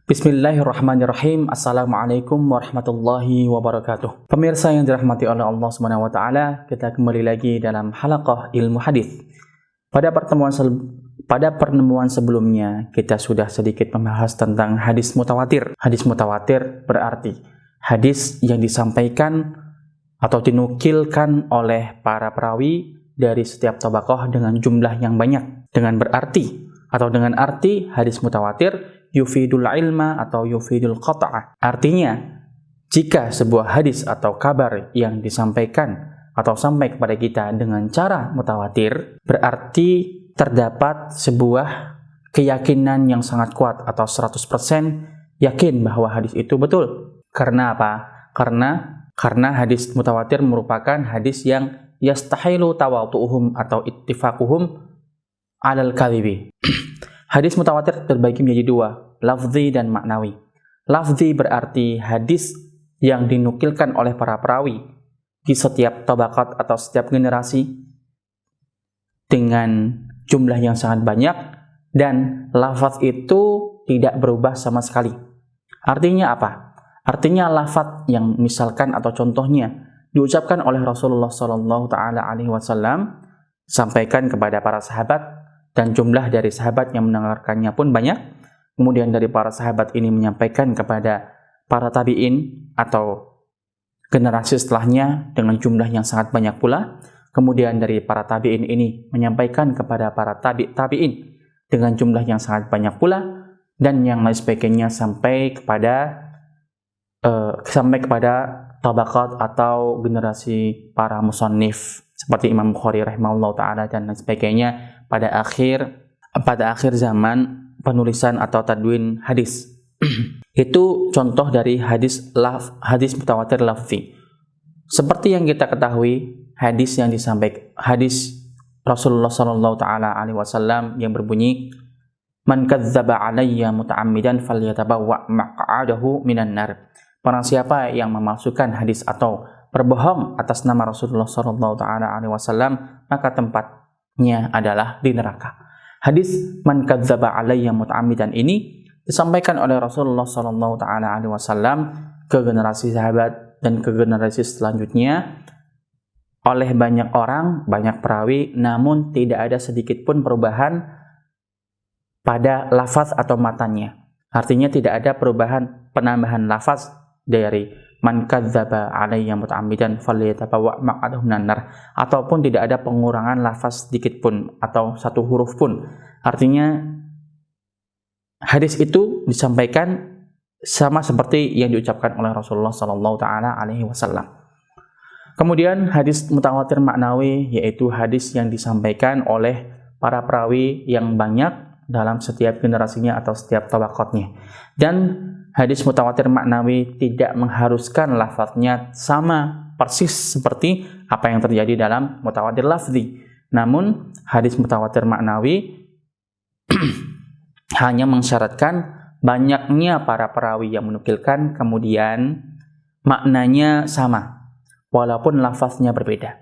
Bismillahirrahmanirrahim. Assalamualaikum warahmatullahi wabarakatuh. Pemirsa yang dirahmati oleh Allah Subhanahu wa taala, kita kembali lagi dalam halaqah ilmu hadis. Pada pertemuan sebelumnya kita sudah sedikit membahas tentang hadis mutawatir. Hadis mutawatir berarti hadis yang disampaikan atau dinukilkan oleh para perawi dari setiap tabaqah dengan jumlah yang banyak. Dengan arti hadis mutawatir yufidul ilma atau yufidul qat'ah. Artinya, jika sebuah hadis atau kabar yang disampaikan atau sampai kepada kita dengan cara mutawatir, berarti terdapat sebuah keyakinan yang sangat kuat atau 100% yakin bahwa hadis itu betul. Karena apa? Karena hadis mutawatir merupakan hadis yang yastahilu tawatu'uhum atau ittifaquhum alal kadhibi. Hadis mutawatir terbagi menjadi dua, lafzi dan maknawi. Lafzi berarti hadis yang dinukilkan oleh para perawi di setiap tabaqat atau setiap generasi dengan jumlah yang sangat banyak dan lafaz itu tidak berubah sama sekali. Artinya apa? Artinya lafaz yang misalkan atau contohnya diucapkan oleh Rasulullah SAW sampaikan kepada para sahabat dan jumlah dari sahabat yang mendengarkannya pun banyak. Kemudian dari para sahabat ini menyampaikan kepada para tabi'in atau generasi setelahnya dengan jumlah yang sangat banyak pula. Kemudian dari para tabi'in ini menyampaikan kepada para tabi'in dengan jumlah yang sangat banyak pula, dan yang lain sebagainya sampai kepada tabaqat atau generasi para musannif seperti Imam Bukhari rahimahullah ta'ala dan lain sebagainya pada akhir zaman penulisan atau tadwin hadis. Itu contoh dari hadis mutawatir lafzi. Seperti yang kita ketahui, hadis Rasulullah sallallahu taala alaihi wasallam yang berbunyi, "Man kadzdzaba 'alayya muta'ammidan falyatabawwa maq'adahu minan nar." Barang siapa yang memalsukan hadis atau berbohong atas nama Rasulullah sallallahu taala alaihi wasallam, maka tempatnya adalah di neraka. Hadis man kadzdzaba 'alayya muta'ammidan ini disampaikan oleh Rasulullah sallallahu taala alaihi wasallam ke generasi sahabat dan ke generasi selanjutnya oleh banyak orang, banyak perawi, namun tidak ada sedikit pun perubahan pada lafaz atau matanya. Artinya tidak ada perubahan penambahan lafaz dari man kadzdzaba 'alayya muta'ammidan falyatabawwa maq'adahu minan nar, ataupun tidak ada pengurangan lafaz sedikit pun atau satu huruf pun. Artinya hadis itu disampaikan sama seperti yang diucapkan oleh Rasulullah sallallahu taala alaihi wasallam. Kemudian hadis mutawatir maknawi yaitu hadis yang disampaikan oleh para perawi yang banyak dalam setiap generasinya atau setiap tabaqatnya. Dan hadis mutawatir maknawi tidak mengharuskan lafaznya sama persis seperti apa yang terjadi dalam mutawatir lafzi. Namun hadis mutawatir maknawi hanya mensyaratkan banyaknya para perawi yang menukilkan, kemudian maknanya sama walaupun lafaznya berbeda.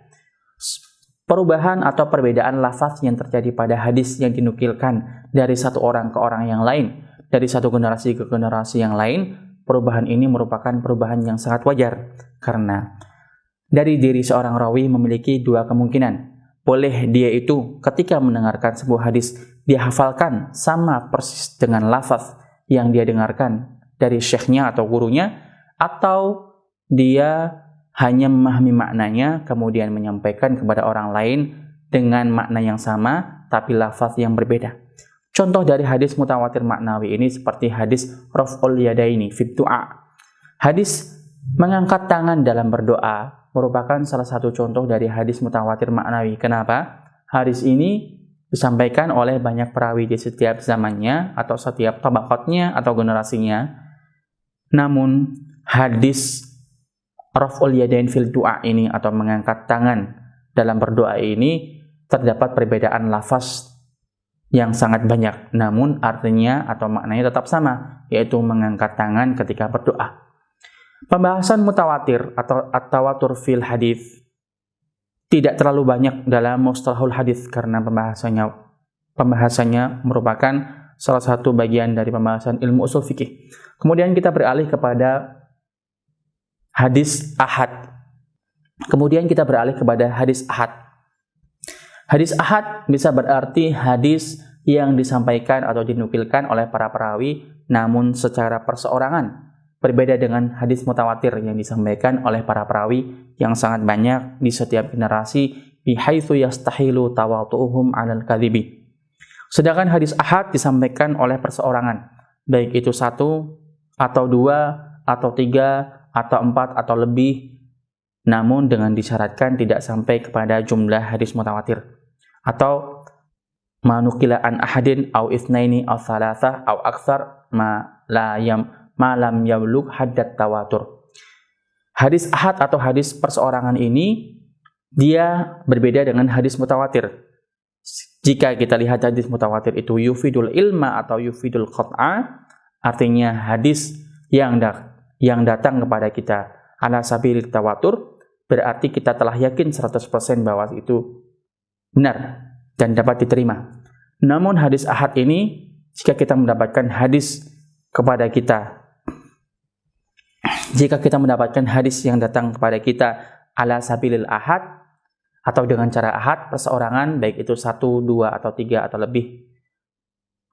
Perubahan atau perbedaan lafaz yang terjadi pada hadis yang dinukilkan dari satu orang ke orang yang lain, dari satu generasi ke generasi yang lain, perubahan ini merupakan perubahan yang sangat wajar karena dari diri seorang rawi memiliki dua kemungkinan. Boleh dia itu ketika mendengarkan sebuah hadis dia hafalkan sama persis dengan lafaz yang dia dengarkan dari syekhnya atau gurunya, atau dia hanya memahami maknanya kemudian menyampaikan kepada orang lain dengan makna yang sama tapi lafaz yang berbeda. Contoh dari hadis mutawatir maknawi ini seperti hadis raf'ul yadaini fit du'a. Hadis mengangkat tangan dalam berdoa merupakan salah satu contoh dari hadis mutawatir maknawi. Kenapa? Hadis ini disampaikan oleh banyak perawi di setiap zamannya atau setiap tabaqatnya atau generasinya. Namun hadis raf'ul yadain fil du'a ini atau mengangkat tangan dalam berdoa ini terdapat perbedaan lafaz yang sangat banyak, namun artinya atau maknanya tetap sama, yaitu mengangkat tangan ketika berdoa. Pembahasan mutawatir atau at-tawatur fil hadis tidak terlalu banyak dalam mustalahul hadis karena pembahasannya merupakan salah satu bagian dari pembahasan ilmu usul fikih. Kemudian kita beralih kepada hadis ahad. Hadis ahad bisa berarti hadis yang disampaikan atau dinukilkan oleh para perawi namun secara perseorangan. Berbeda dengan hadis mutawatir yang disampaikan oleh para perawi yang sangat banyak di setiap generasi, bihaitsu yastahilu tawatu'uhum 'alal kadhibi. Sedangkan hadis ahad disampaikan oleh perseorangan, baik itu 1 atau 2 atau 3 atau 4 atau lebih, namun dengan disyaratkan tidak sampai kepada jumlah hadis mutawatir. Atau manukila an ahadin au itsnaini au tsalatsa au aktsar ma lam yablugh haddat tawatur. Hadis ahad atau hadis perseorangan ini dia berbeda dengan hadis mutawatir. Jika kita lihat hadis mutawatir itu yufidul ilma atau yufidul qat'a, artinya hadis yang datang kepada kita ala sabilit tawatur, berarti kita telah yakin 100% bahwa itu benar dan dapat diterima. Namun hadis ahad ini, jika kita mendapatkan hadis yang datang kepada kita ala sabilil ahad atau dengan cara ahad perseorangan, baik itu 1, 2 atau 3 atau lebih,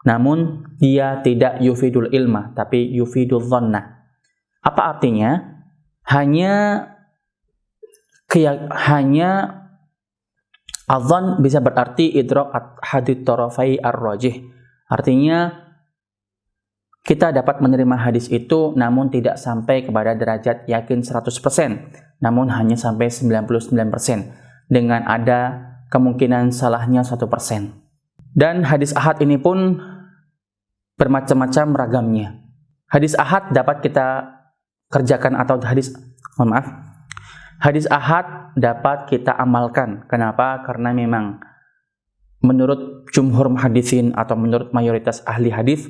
namun dia tidak yufidul ilma tapi yufidul dhanna. Apa artinya? Hanya adzan bisa berarti idrak hadits tarafai ar-rajih. Artinya kita dapat menerima hadis itu namun tidak sampai kepada derajat yakin 100%, namun hanya sampai 99% dengan ada kemungkinan salahnya 1%. Dan hadis ahad ini pun bermacam-macam ragamnya. Hadis ahad dapat kita kerjakan atau hadis ahad dapat kita amalkan. Kenapa? Karena memang menurut jumhur muhaddisin atau menurut mayoritas ahli hadis,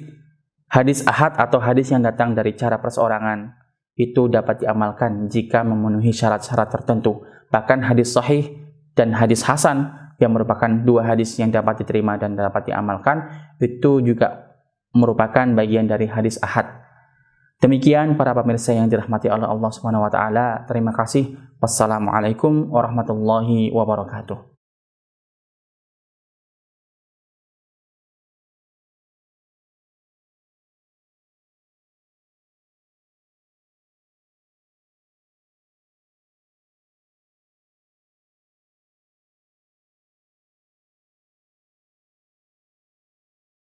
hadis ahad atau hadis yang datang dari cara perseorangan itu dapat diamalkan jika memenuhi syarat-syarat tertentu. Bahkan hadis sahih dan hadis hasan yang merupakan dua hadis yang dapat diterima dan dapat diamalkan, itu juga merupakan bagian dari hadis ahad. Demikian para pemirsa yang dirahmati oleh Allah Subhanahu wa taala. Terima kasih. Wassalamualaikum warahmatullahi wabarakatuh.